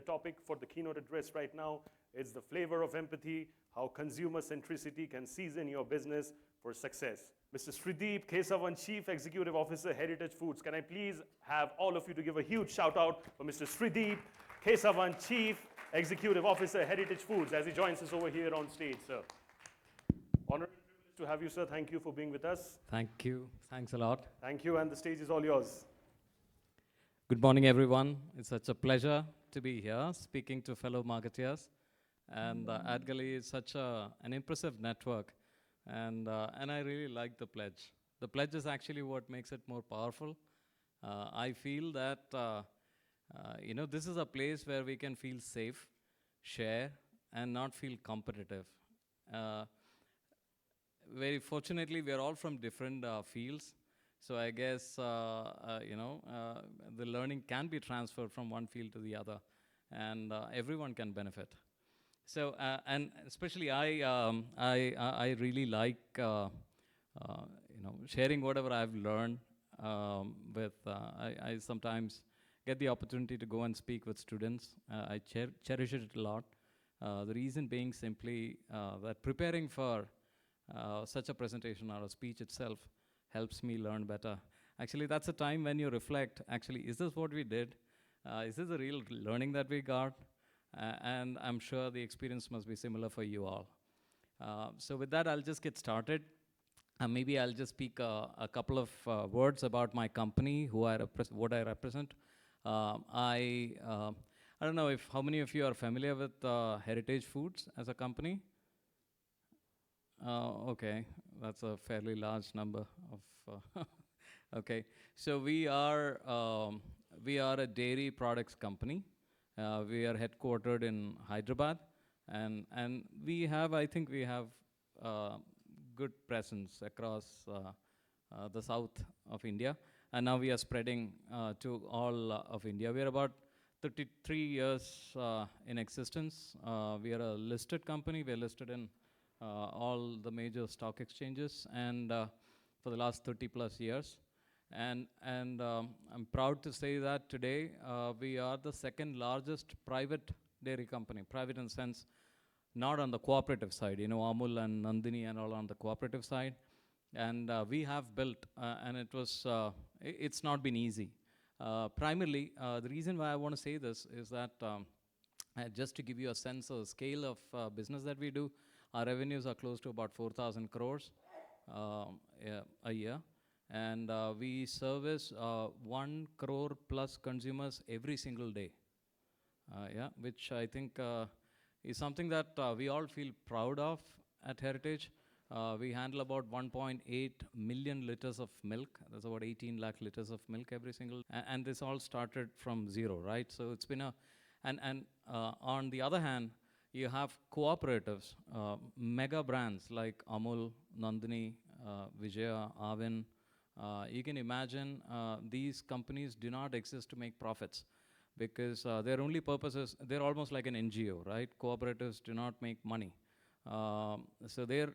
The topic for the keynote address right now is the flavor of empathy, how consumer centricity can season your business for success. Mr. Srideep Kesavan, Chief Executive Officer, Heritage Foods. Can I please have all of you to give a huge shout out for Mr. Srideep Kesavan, Chief Executive Officer, Heritage Foods, as he joins us over here on stage, sir. Honor and privilege to have you, sir. Thank you for being with us. Thank you. Thanks a lot. Thank you, and the stage is all yours. Good morning, everyone. It's such a pleasure to be here speaking to fellow marketeers. And Adgully is such an impressive network. And I really like the pledge. The pledge is actually what makes it more powerful. I feel that this is a place where we can feel safe, share, and not feel competitive. Very fortunately, we are all from different fields. So I guess, the learning can be transferred from one field to the other, and everyone can benefit. So, and especially I really like, sharing whatever I've learned I sometimes get the opportunity to go and speak with students. I cherish it a lot. The reason being simply that preparing for such a presentation or a speech itself helps me learn better. Actually, that's a time when you reflect, actually, is this what we did? Is this the real learning that we got? And I'm sure the experience must be similar for you all. So with that, I'll just get started. Maybe I'll just speak a couple of words about my company, what I represent. I don't know how many of you are familiar with Heritage Foods as a company? Okay, that's a fairly large number of, okay. So we are a dairy products company. We are headquartered in Hyderabad, and I think we have good presence across the south of India, and now we are spreading to all of India. We are about 33 years in existence. We are a listed company. We are listed in all the major stock exchanges, and for the last 30 plus years. And I'm proud to say that today we are the second largest private dairy company. Private in the sense, not on the cooperative side, Amul and Nandini and all on the cooperative side. And we have built, and it's not been easy. Primarily, the reason why I want to say this is that just to give you a sense of the scale of business that we do, our revenues are close to about 4,000 crores a year. And we service 1 crore plus consumers every single day, which I think is something that we all feel proud of at Heritage. We handle about 1.8 million liters of milk. That's about 18 lakh liters of milk every single, and this all started from zero, right? So it's been and on the other hand, you have cooperatives, mega brands like Amul, Nandini, Vijaya, Avin. You can imagine these companies do not exist to make profits, because their only purpose is, they're almost like an NGO, right? Cooperatives do not make money. So their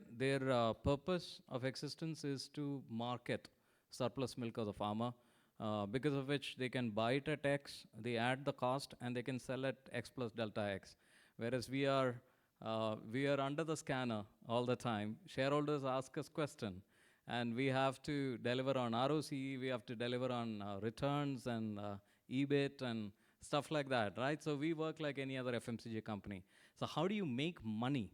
purpose of existence is to market surplus milk of the farmer, because of which they can buy it at X, they add the cost, and they can sell at X plus delta X. Whereas we are under the scanner all the time. Shareholders ask us questions, and we have to deliver on ROCE, we have to deliver on returns and EBIT and stuff like that, right? So we work like any other FMCG company. So how do you make money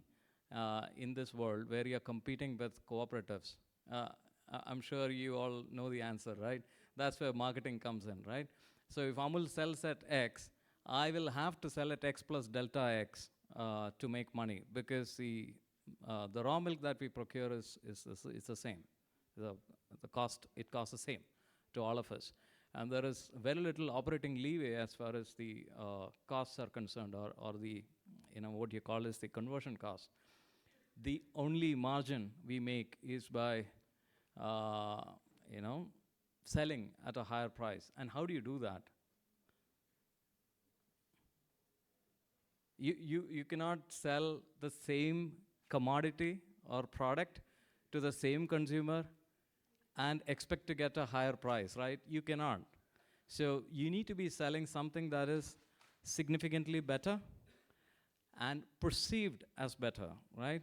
in this world where you're competing with cooperatives? I'm sure you all know the answer, right? That's where marketing comes in, right? So if Amul sells at X, I will have to sell at X plus delta X to make money, because the raw milk that we procure is the same. The cost, it costs the same to all of us. And there is very little operating leeway as far as the costs are concerned, or the, what you call is the conversion cost. The only margin we make is by, selling at a higher price. And how do you do that? You cannot sell the same commodity or product to the same consumer and expect to get a higher price, right? You cannot. So you need to be selling something that is significantly better and perceived as better, right?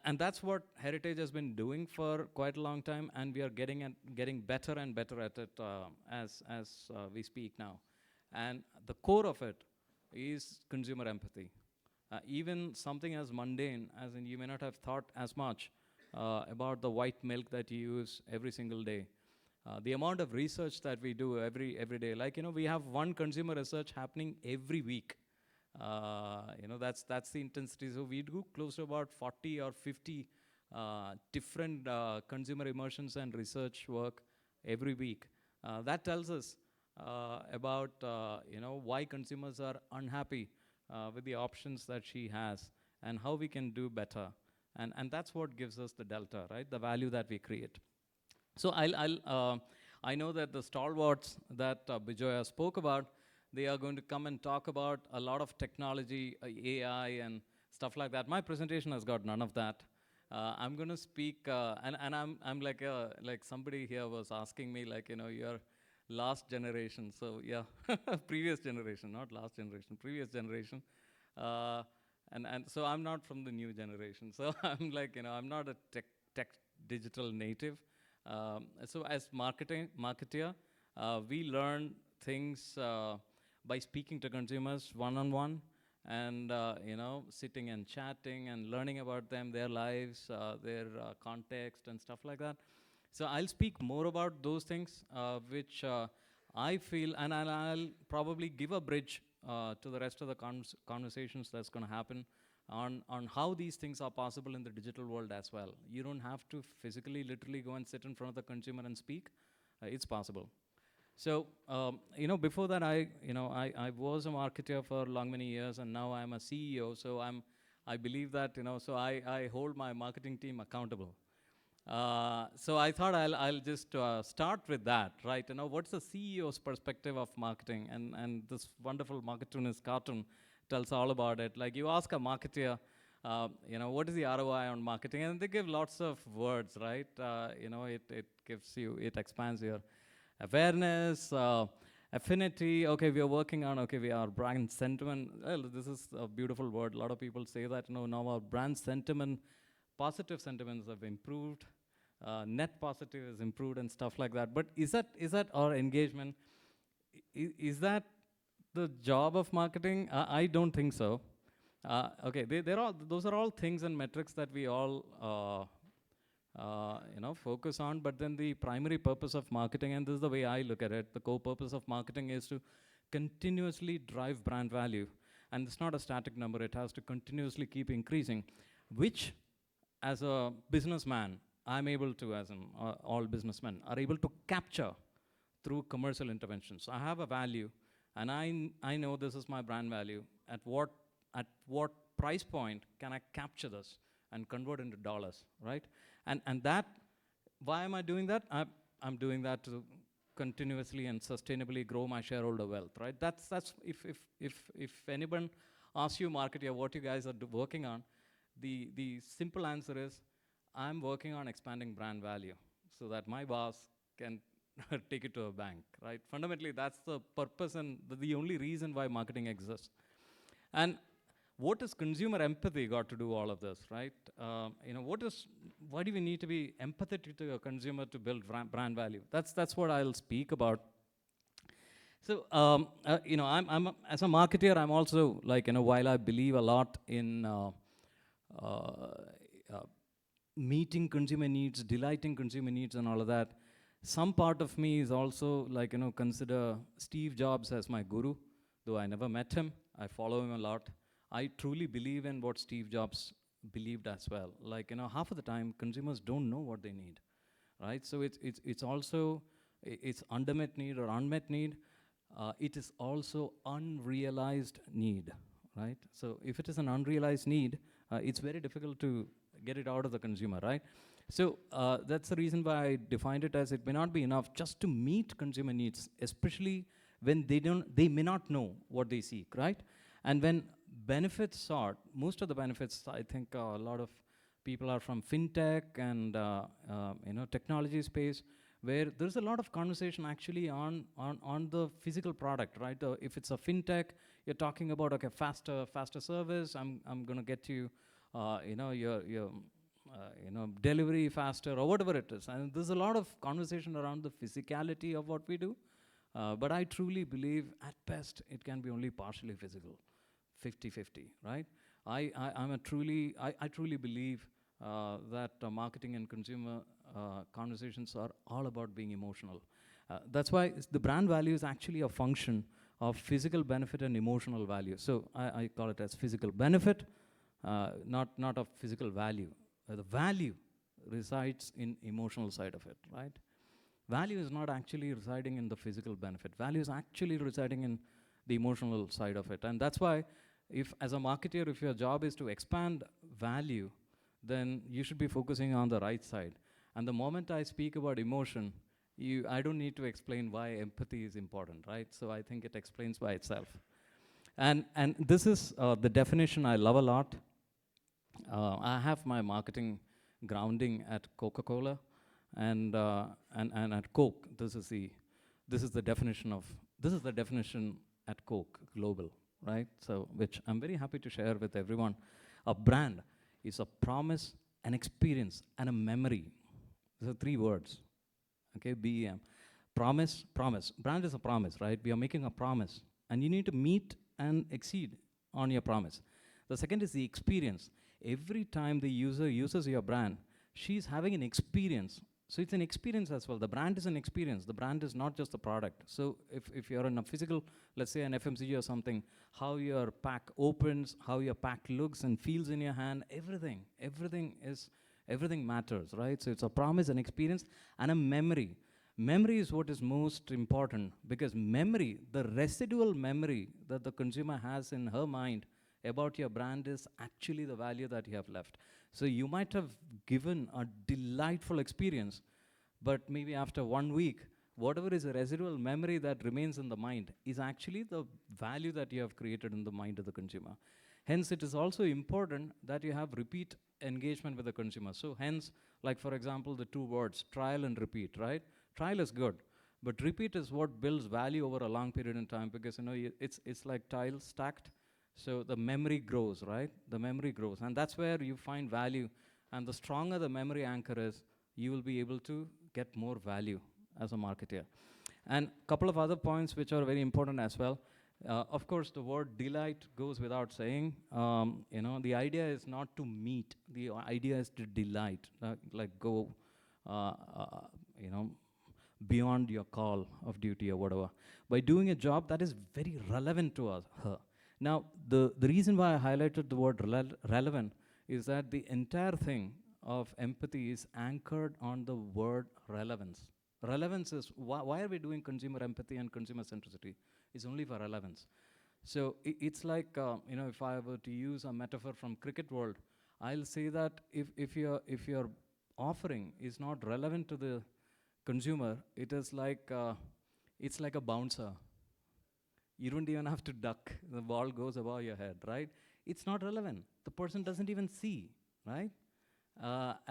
And that's what Heritage has been doing for quite a long time, and we are getting better and better at it as we speak now. And the core of it is consumer empathy. Even something as mundane as in you may not have thought as much about the white milk that you use every single day. The amount of research that we do every day, like, we have one consumer research happening every week. That's the intensity. So we do close to about 40 or 50 different consumer immersions and research work every week. That tells us about why consumers are unhappy with the options that she has and how we can do better. And that's what gives us the delta, right? The value that we create. So I know that the stalwarts that Bijoya spoke about, they are going to come and talk about a lot of technology, AI and stuff like that. My presentation has got none of that. I'm going to speak, and I'm like somebody here was asking me, like, you're last generation. So yeah, previous generation, not last generation, previous generation. And so I'm not from the new generation. So I'm like, I'm not a tech digital native. So as marketer, we learn things by speaking to consumers one-on-one and, sitting and chatting and learning about them, their lives, their context and stuff like that. So I'll speak more about those things, which I feel, and I'll probably give a bridge to the rest of the conversations that's going to happen on how these things are possible in the digital world as well. You don't have to physically, literally go and sit in front of the consumer and speak. It's possible. So, before that, I was a marketer for many years, and now I'm a CEO. So I believe that, so I hold my marketing team accountable. So I thought I'll just start with that, right? What's the CEO's perspective of marketing? And this wonderful marketunist cartoon tells all about it. Like, you ask a marketer, what is the ROI on marketing? And they give lots of words, right? It expands your awareness, affinity. Okay, we are working on, we are brand sentiment. Well, this is a beautiful word. A lot of people say that, now our brand sentiment, positive sentiments have improved, net positive has improved and stuff like that. But is that our engagement? Is that the job of marketing? I don't think so. Okay, those are all things and metrics that we all focus on, but then the primary purpose of marketing, and this is the way I look at it, the core purpose of marketing is to continuously drive brand value. And it's not a static number, it has to continuously keep increasing, which as a businessman, I'm able to, as all businessmen, are able to capture through commercial interventions. I have a value, and I know this is my brand value. At what price point can I capture this and convert into dollars, right? And that, why am I doing that? I'm doing that to continuously and sustainably grow my shareholder wealth, right? That's if anyone asks you, marketer, what you guys are working on, the simple answer is, I'm working on expanding brand value so that my boss can take it to a bank, right? Fundamentally, that's the purpose and the only reason why marketing exists. And what has consumer empathy got to do all of this, right? Why do we need to be empathetic to a consumer to build brand value? That's what I'll speak about. So, I'm as a marketer, I'm also like, while I believe a lot in meeting consumer needs, delighting consumer needs and all of that, some part of me is also like, consider Steve Jobs as my guru, though I never met him. I follow him a lot. I truly believe in what Steve Jobs believed as well. Like, half of the time, consumers don't know what they need, right? So it's also, it's unmet need or unmet need. It is also unrealized need, right? So if it is an unrealized need, it's very difficult to get it out of the consumer, right? So that's the reason why I defined it as it may not be enough just to meet consumer needs, especially when they may not know what they seek, right? And when benefits sought, most of the benefits, I think a lot of people are from fintech and technology space, where there's a lot of conversation actually on the physical product, right? If it's a fintech, you're talking about, okay, faster service, I'm going to get you, your delivery faster or whatever it is. And there's a lot of conversation around the physicality of what we do. But I truly believe, at best, it can be only partially physical, 50-50, right? I truly believe that marketing and consumer conversations are all about being emotional. That's why the brand value is actually a function of physical benefit and emotional value. So I call it as physical benefit, not of physical value. The value resides in emotional side of it, right? Value is not actually residing in the physical benefit. Value is actually residing in the emotional side of it. And that's why, if as a marketer, if your job is to expand value, then you should be focusing on the right side. And the moment I speak about emotion, I don't need to explain why empathy is important, right? So I think it explains by itself. And this is the definition I love a lot. I have my marketing grounding at Coca-Cola, and at Coke. This is the definition at Coke Global, right? So, which I'm very happy to share with everyone. A brand is a promise, an experience, and a memory. These are 3 words. Okay, BEM. Promise. Brand is a promise, right? We are making a promise, and you need to meet and exceed on your promise. The second is the experience. Every time the user uses your brand, she's having an experience. So it's an experience as well. The brand is an experience. The brand is not just a product. So if you're in a physical, let's say an FMCG or something, how your pack opens, how your pack looks and feels in your hand, everything matters, right? So it's a promise, an experience, and a memory. Memory is what is most important, because memory, the residual memory that the consumer has in her mind about your brand, is actually the value that you have left. So you might have given a delightful experience, but maybe after 1 week, whatever is a residual memory that remains in the mind is actually the value that you have created in the mind of the consumer. Hence, it is also important that you have repeat engagement with the consumer. So hence, like for example, the 2 words, trial and repeat, right? Trial is good, but repeat is what builds value over a long period in time, because it's like tiles stacked. So the memory grows, right? The memory grows. And that's where you find value. And the stronger the memory anchor is, you will be able to get more value as a marketer. And a couple of other points which are very important as well. Of course, the word delight goes without saying. The idea is not to meet. The idea is to delight, like go, beyond your call of duty or whatever, by doing a job that is very relevant to her. Now, the reason why I highlighted the word relevant is that the entire thing of empathy is anchored on the word relevance. Relevance is, why are we doing consumer empathy and consumer centricity? It's only for relevance. So it's like, if I were to use a metaphor from cricket world, I'll say that if your offering is not relevant to the consumer, it is like, it's like a bouncer. You don't even have to duck. The ball goes above your head, right? It's not relevant. The person doesn't even see, right?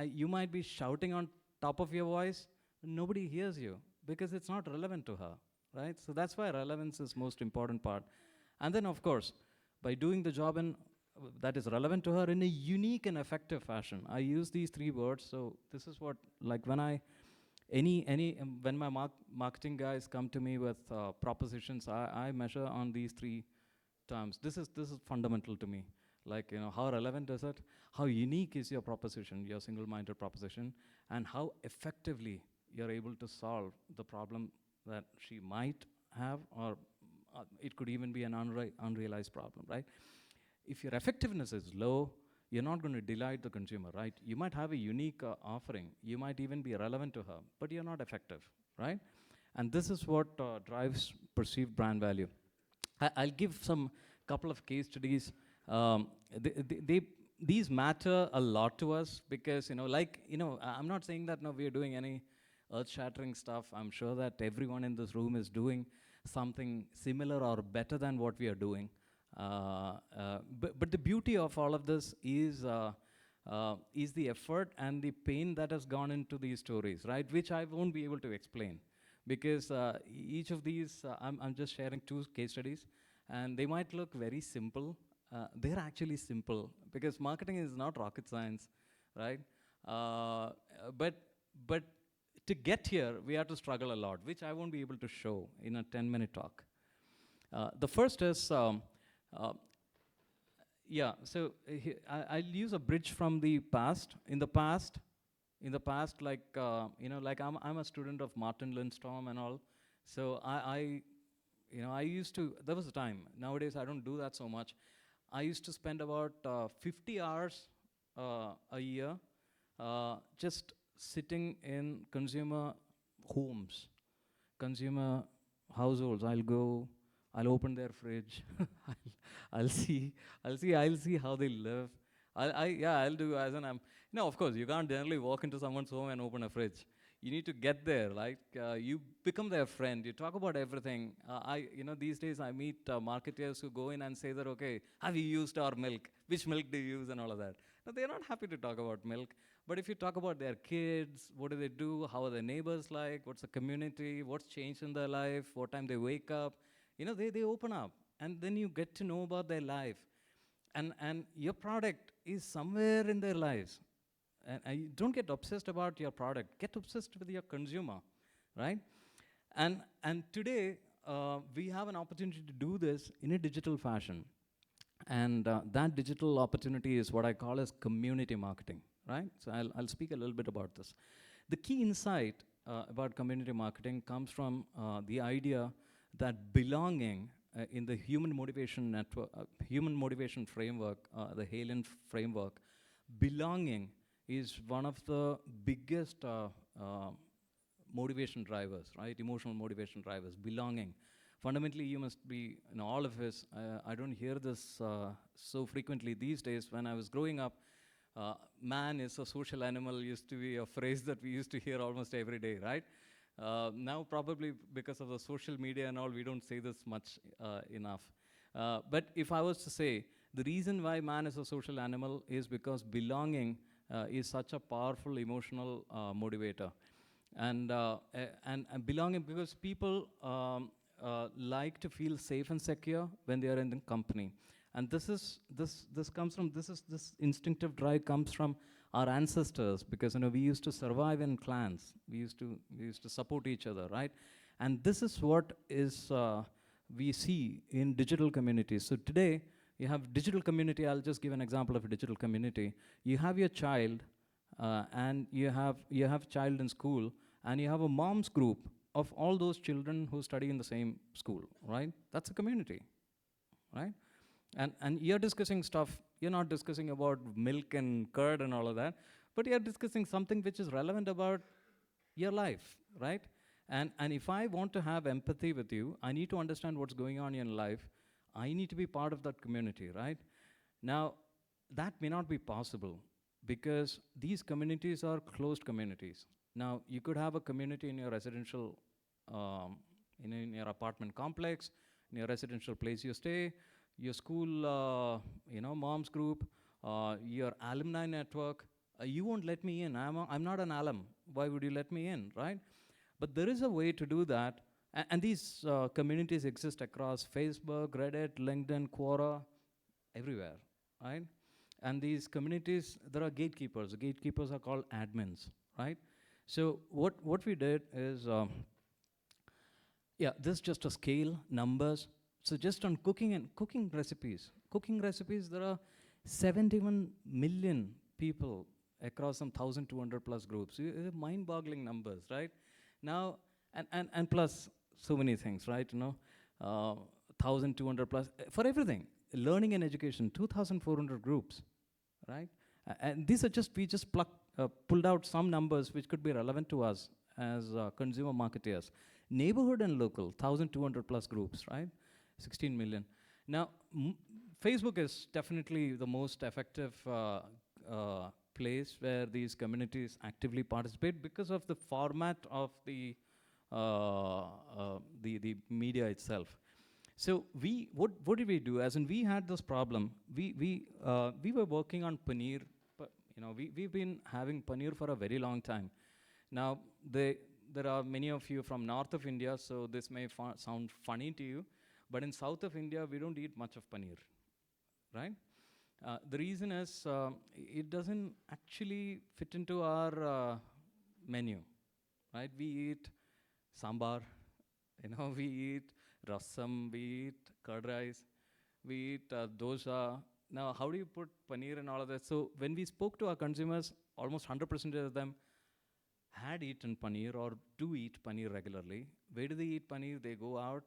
You might be shouting on top of your voice, nobody hears you because it's not relevant to her, right? So that's why relevance is most important part. And then, of course, by doing the job that is relevant to her in a unique and effective fashion. I use these 3 words. So this is what, like when when my marketing guys come to me with propositions, I measure on these 3 terms. This is fundamental to me. Like, how relevant is it? How unique is your proposition, your single-minded proposition, and how effectively you're able to solve the problem that she might have, or it could even be an unrealized problem, right? If your effectiveness is low, you're not going to delight the consumer, right? You might have a unique offering. You might even be relevant to her, but you're not effective, right? And this is what drives perceived brand value. I'll give some couple of case studies. These matter a lot to us because, I'm not saying that we are doing any earth-shattering stuff. I'm sure that everyone in this room is doing something similar or better than what we are doing. But the beauty of all of this is is the effort and the pain that has gone into these stories, right? Which I won't be able to explain. Because each of these, I'm just sharing 2 case studies, and they might look very simple. They're actually simple, because marketing is not rocket science, right? Uh, but, but to get here, we have to struggle a lot, which I won't be able to show in a 10-minute talk. The first is, yeah, so I'll use a bridge from the past. In the past, like, like I'm a student of Martin Lindstorm and all. So I used to, there was a time, nowadays I don't do that so much. I used to spend about 50 hours a year just sitting in consumer homes, consumer households. I'll open their fridge. I'll see how they live. I'll do as an of course, you can't generally walk into someone's home and open a fridge. You need to get there, like, you become their friend. You talk about everything. These days I meet marketeers who go in and say that, okay, have you used our milk? Which milk do you use and all of that? Now, they're not happy to talk about milk. But if you talk about their kids, what do they do? How are their neighbors like? What's the community? What's changed in their life? What time they wake up? They open up. And then you get to know about their life. And your product is somewhere in their lives. And you don't get obsessed about your product. Get obsessed with your consumer, right? And today, we have an opportunity to do this in a digital fashion. And that digital opportunity is what I call as community marketing, right? So I'll speak a little bit about this. The key insight about community marketing comes from the idea that belonging in the human motivation network, human motivation framework, the Halen framework, belonging is one of the biggest motivation drivers, right? Emotional motivation drivers, belonging. Fundamentally, you must be, all of us, I don't hear this so frequently these days. When I was growing up, man is a social animal used to be a phrase that we used to hear almost every day, right? Now, probably because of the social media and all, we don't say this much enough. But if I was to say, the reason why man is a social animal is because belonging is such a powerful emotional motivator. And belonging, because people like to feel safe and secure when they are in the company. And this instinctive drive comes from our ancestors, because we used to survive in clans. We used to support each other, right? And this is what is we see in digital communities. So today, you have digital community. I'll just give an example of a digital community. You have your child, and you have child in school, and you have a mom's group of all those children who study in the same school, right? That's a community, right? And you're discussing stuff. You're not discussing about milk and curd and all of that, but you're discussing something which is relevant about your life, right? And if I want to have empathy with you, I need to understand what's going on in your life. I need to be part of that community, right? Now, that may not be possible because these communities are closed communities. Now, you could have a community in your residential, in your apartment complex, in your residential place you stay, your school, mom's group, your alumni network. You won't let me in. I'm not an alum. Why would you let me in, right? But there is a way to do that. And these communities exist across Facebook, Reddit, LinkedIn, Quora, everywhere, right? And these communities, there are gatekeepers. The gatekeepers are called admins, right? So what we did is, this is just a scale, numbers. So just on cooking recipes, there are 71 million people across some 1,200 plus groups. Mind-boggling numbers, right? Now, and plus so many things, right? 1,200 plus for everything. Learning and education, 2,400 groups, right? And these are we just pulled out some numbers which could be relevant to us as consumer marketeers. Neighborhood and local, 1,200 plus groups, right? 16 million. Now, Facebook is definitely the most effective place where these communities actively participate because of the format of the media itself. So what did we do? As in, we had this problem. We were working on paneer. We've been having paneer for a very long time. Now, there are many of you from north of India, so this may sound funny to you, but in south of India, we don't eat much of paneer, right? The reason is it doesn't actually fit into our menu, right? We eat sambar, we eat rasam, we eat curd rice, we eat dosa. Now, how do you put paneer and all of that? So when we spoke to our consumers, almost 100% of them had eaten paneer or do eat paneer regularly. Where do they eat paneer? They go out,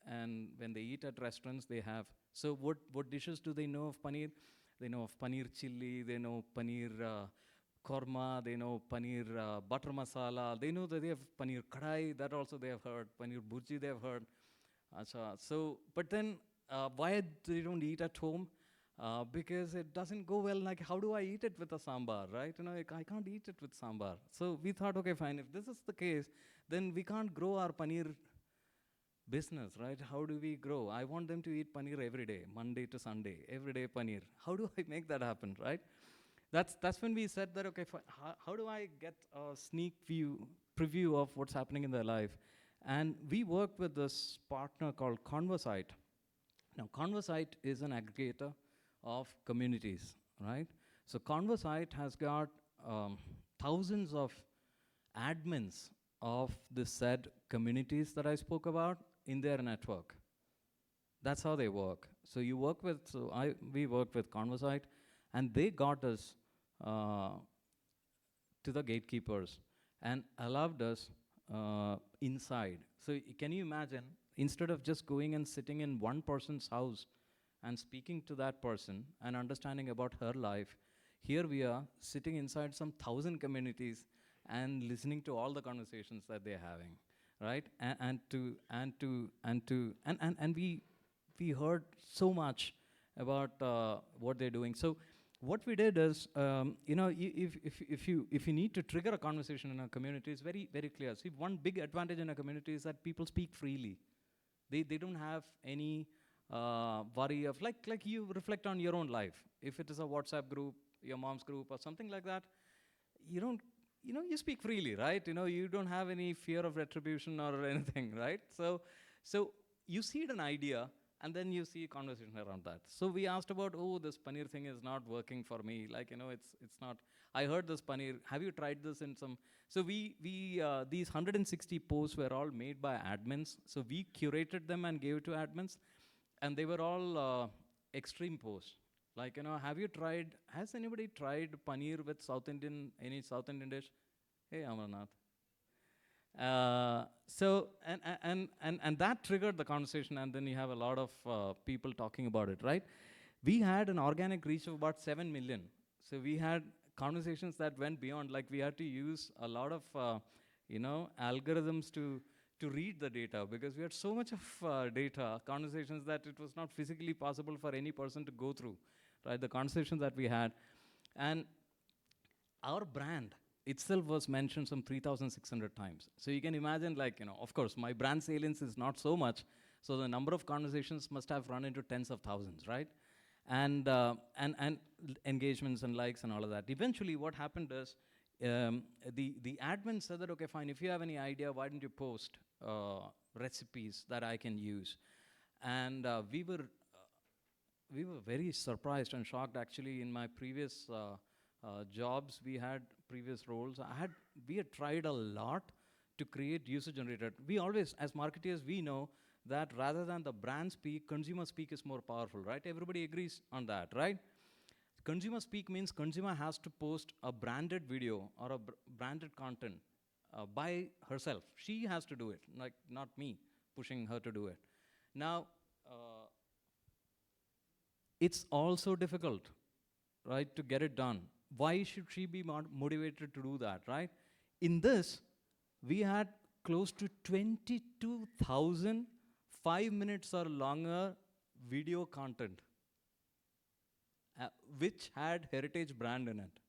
and when they eat at restaurants, they have. So what dishes do they know of paneer? They know of paneer chili, they know paneer korma, they know paneer butter masala, they know that they have paneer kadai, that also they have heard, paneer bhurji they have heard. But then why they don't eat at home? Because it doesn't go well. Like, how do I eat it with a sambar, right? I can't eat it with sambar. So we thought, okay, fine. If this is the case, then we can't grow our paneer business, right? How do we grow? I want them to eat paneer every day, Monday to Sunday, every day paneer. How do I make that happen, right? That's when we said that, okay, how do I get a sneak preview of what's happening in their life? And we worked with this partner called Conversite. Now, Conversite is an aggregator of communities, right? So Conversite has got thousands of admins of the said communities that I spoke about in their network. That's how they work. So we worked with Conversite, and they got us to the gatekeepers and allowed us inside. So can you imagine, instead of just going and sitting in one person's house and speaking to that person and understanding about her life, here we are sitting inside some 1,000 communities and listening to all the conversations that they're having, right? And we heard so much about what they're doing. So what we did is, if you need to trigger a conversation in a community, it's very, very clear. See, one big advantage in a community is that people speak freely. They don't have any worry of, like you reflect on your own life. If it is a WhatsApp group, your mom's group or something like that, you speak freely, right? You don't have any fear of retribution or anything, right? So you seed an idea, and then you see a conversation around that. So we asked about, this paneer thing is not working for me. It's not. I heard this paneer. Have you tried this in some? So these 160 posts were all made by admins. So we curated them and gave it to admins, and they were all extreme posts. Has anybody tried paneer with any South Indian dish? Hey, Amarnath. And that triggered the conversation, and then you have a lot of people talking about it, right? We had an organic reach of about 7 million. So we had conversations that went beyond, like we had to use a lot of, algorithms to read the data, because we had so much of data, conversations, that it was not physically possible for any person to go through, right? The conversations that we had. And our brand itself was mentioned some 3,600 times. So you can imagine, of course, my brand salience is not so much, so the number of conversations must have run into tens of thousands, right? And engagements and likes and all of that. Eventually, what happened is, the admin said that, okay, fine, if you have any idea, why don't you post recipes that I can use? And we were very surprised and shocked, actually. In my previous jobs, we had previous roles. We had tried a lot to create user-generated. We always, as marketeers, we know that rather than the brand speak, consumer speak is more powerful, right? Everybody agrees on that, right? Consumer speak means consumer has to post a branded video or a branded content by herself. She has to do it, not me pushing her to do it. Now, it's also difficult, right, to get it done. Why should she be motivated to do that, right? In this, we had close to 22,000 5 minutes or longer video content, which had heritage brand in it,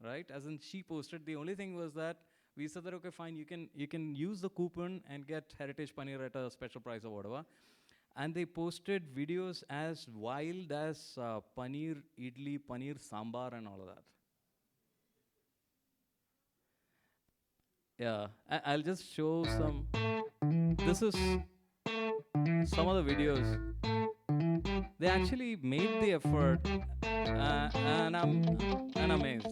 right? As in, she posted. The only thing was that we said that, okay, fine, you can use the coupon and get heritage paneer at a special price or whatever. And they posted videos as wild as paneer idli, paneer sambar, and all of that. Yeah, I'll just show some. This is some of the videos. They actually made the effort, and I'm amazed.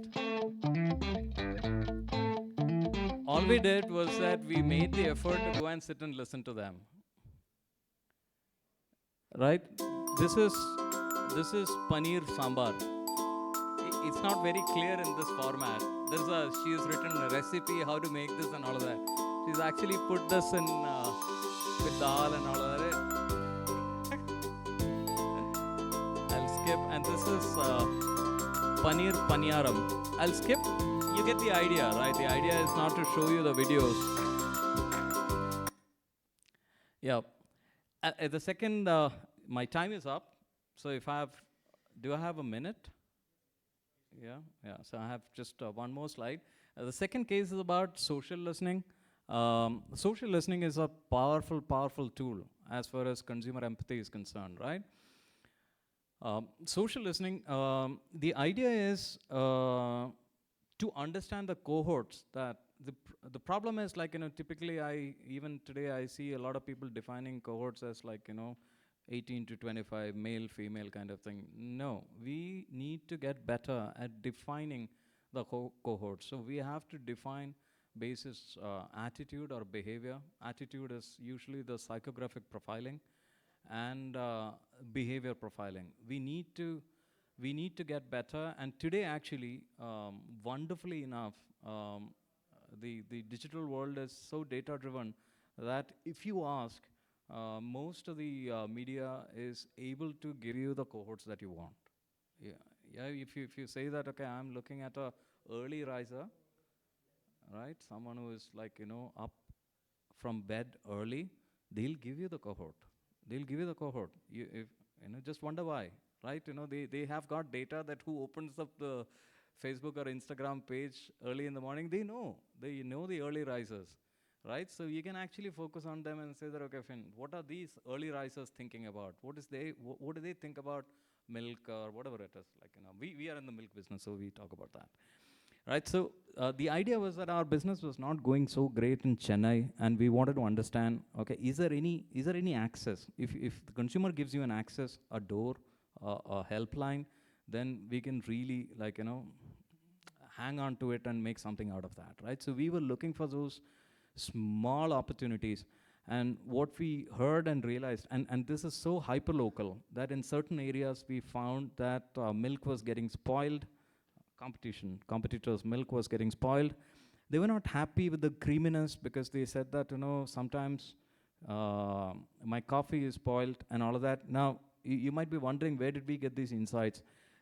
All we did was that we made the effort to go and sit and listen to them. Right? This is paneer sambar. It's not very clear in this format. She has written a recipe how to make this and all of that. She's actually put this in with dal and all of that. I'll skip, and this is paneer paniyaram. I'll skip. You get the idea, right? The idea is not to show you the videos. Yeah. The second, my time is up. So if I have, do I have a minute? Yeah, yeah. So I have just one more slide. The second case is about social listening. Social listening is a powerful, powerful tool as far as consumer empathy is concerned, right? Social listening, the idea is to understand the cohorts that the problem is, like, typically even today I see a lot of people defining cohorts as, like, 18 to 25, male, female kind of thing. No, we need to get better at defining the cohorts. So we have to define basis attitude or behavior. Attitude is usually the psychographic profiling, and behavior profiling. We need to get better. And today, actually, wonderfully enough, the digital world is so data driven that if you ask, most of the media is able to give you the cohorts that you want. Yeah, yeah. If you say that, okay, I'm looking at a early riser, right? Someone who is, like, up from bed early, they'll give you the cohort. They'll give you the cohort. Just wonder why, right? They have got data that who opens up the Facebook or Instagram page early in the morning, they know the early risers, right? So you can actually focus on them and say that, okay, Finn, what are these early risers thinking about? What do they think about milk or whatever it is? Like, we are in the milk business, so we talk about that. Right, so the idea was that our business was not going so great in Chennai, and we wanted to understand, okay, is there any access? If the consumer gives you an access, a door, a helpline, then we can really, like, hang on to it and make something out of that, right? So we were looking for those small opportunities, and what we heard and realized, and this is so hyperlocal, that in certain areas we found that milk was getting spoiled. Competitors' milk was getting spoiled. They were not happy with the creaminess because they said that, sometimes my coffee is spoiled and all of that. Now, you might be wondering, where did we get these insights?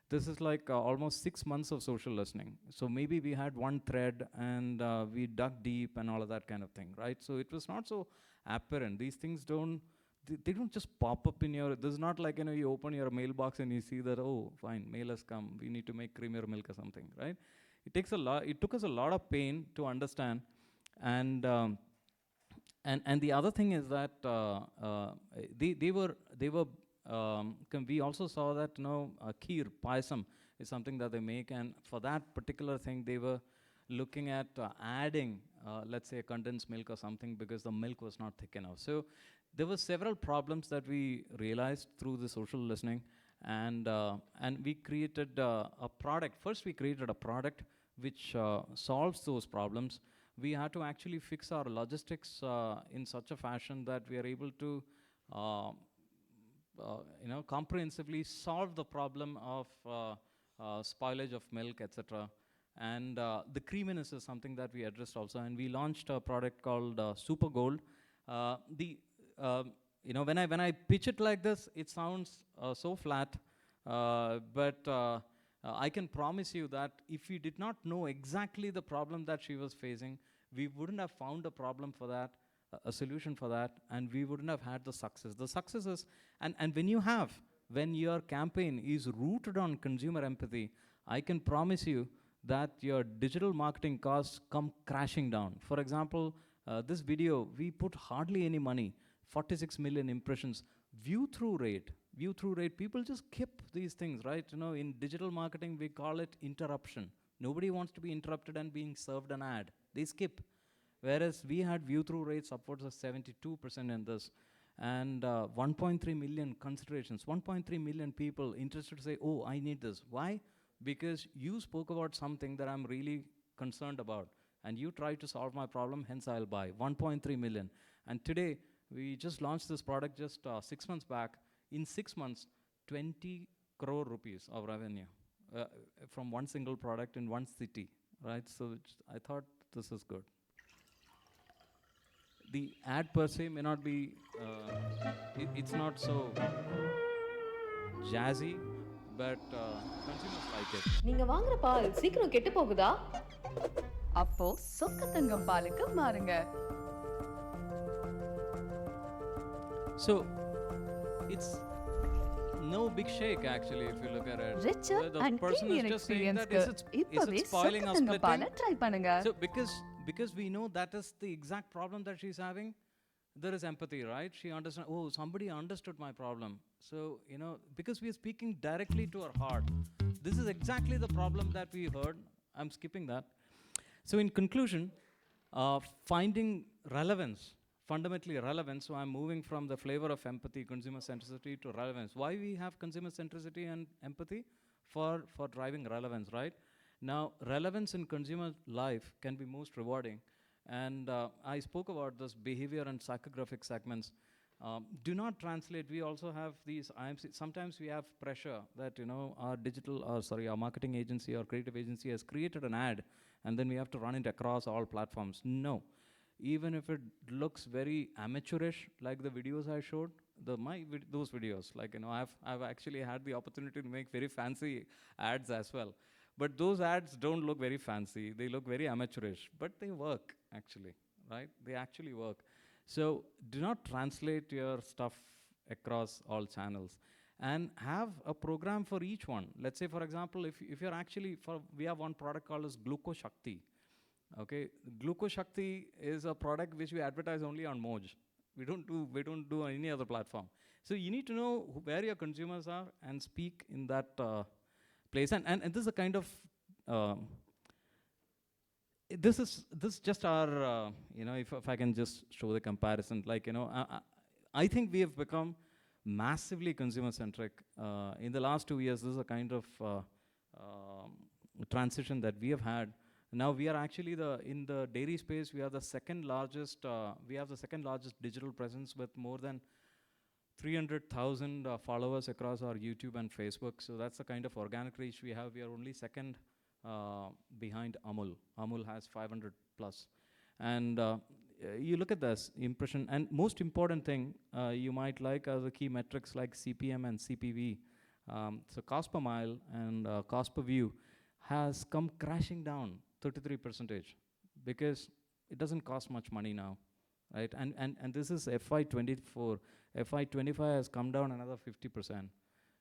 This is like almost 6 months of social listening. So maybe we had one thread and we dug deep and all of that kind of thing, right? So it was not so apparent. These things they don't just pop up in your, this is not like, you open your mailbox and you see that, oh, fine, mail has come, we need to make creamier milk or something, right? It took us a lot of pain to understand. And the other thing is that we also saw that, kheer, payasam is something that they make, and for that particular thing, they were looking at adding, let's say, condensed milk or something, because the milk was not thick enough. So there were several problems that we realized through the social listening, and we created a product. First, we created a product which solves those problems. We had to actually fix our logistics in such a fashion that we are able to, comprehensively solve the problem of spoilage of milk, etc. And the creaminess is something that we addressed also, and we launched a product called Super Gold. When I pitch it like this, it sounds so flat, but I can promise you that if we did not know exactly the problem that she was facing, we wouldn't have found a problem for that, a solution for that, and we wouldn't have had the success. The success is, and when your campaign is rooted on consumer empathy, I can promise you that your digital marketing costs come crashing down. For example, this video, we put hardly any money, 46 million impressions. View through rate, people just skip these things, right? In digital marketing, we call it interruption. Nobody wants to be interrupted and being served an ad. They skip. whereas we had view-through rates upwards of 72% in this. And 1.3 million considerations, 1.3 million people interested to say, oh, I need this. Why? Because you spoke about something that I'm really concerned about, and you tried to solve my problem, hence I'll buy. 1.3 million. And today, we just launched this product just 6 months back. In 6 months, 20 crore rupees of revenue from one single product in one city, right? So I thought this is good. The ad per se may not be, it's not so jazzy, but consumers like it. நீங்க வாங்குற பால் சீக்கிரம் கெட்டு போகுதா? அப்போ சொக்க தங்கம் பாலுக்கு மாறுங்க. So it's no big shake actually if you look at it. Richer The and person premium is just saying that experience. is இப்பவே it spoiling சொக்க or தங்கம் பாலை splitting? ட்ரை பண்ணுங்க. So because we know that is the exact problem that she's having, there is empathy, right? She understands, oh, somebody understood my problem. So, you know, because we are speaking directly to her heart. This is exactly the problem that we heard. I'm skipping that. So in conclusion, finding relevance, fundamentally relevance, so I'm moving from the flavor of empathy, consumer centricity to relevance. Why we have consumer centricity and empathy? For driving relevance, right? Now, relevance in consumer life can be most rewarding. And I spoke about this behavior and psychographic segments. Do not translate. We also have these IMC. Sometimes we have pressure that, you know, our marketing agency or creative agency has created an ad, and then we have to run it across all platforms. No. Even if it looks very amateurish, like the videos I showed, those videos, like, you know, I've actually had the opportunity to make very fancy ads as well. But those ads don't look very fancy. They look very amateurish, but they work actually, right? They actually work. So do not translate your stuff across all channels, and have a program for each one. Let's say, for example, if you're actually, we have one product called as Gluco Shakti. Okay, Gluco Shakti is a product which we advertise only on Moj. We don't do any other platform. So you need to know where your consumers are and speak in that place. And this is a kind of this is just our you know, if I can just show the comparison, like, you know, I think we have become massively consumer centric in the last 2 years. This is a kind of transition that we have had. Now we are actually in the dairy space, we are the second largest digital presence with more than 300,000 followers across our YouTube and Facebook. So that's the kind of organic reach we have. We are only second behind Amul. Amul has 500 plus. And you look at this impression, and most important thing you might like are the key metrics like CPM and CPV. So cost per mile and cost per view has come crashing down 33%, because it doesn't cost much money now, right? And this is FY24. FY25 has come down another 50%.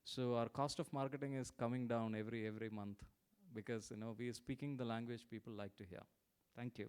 So our cost of marketing is coming down every month, because, you know, we are speaking the language people like to hear. Thank you.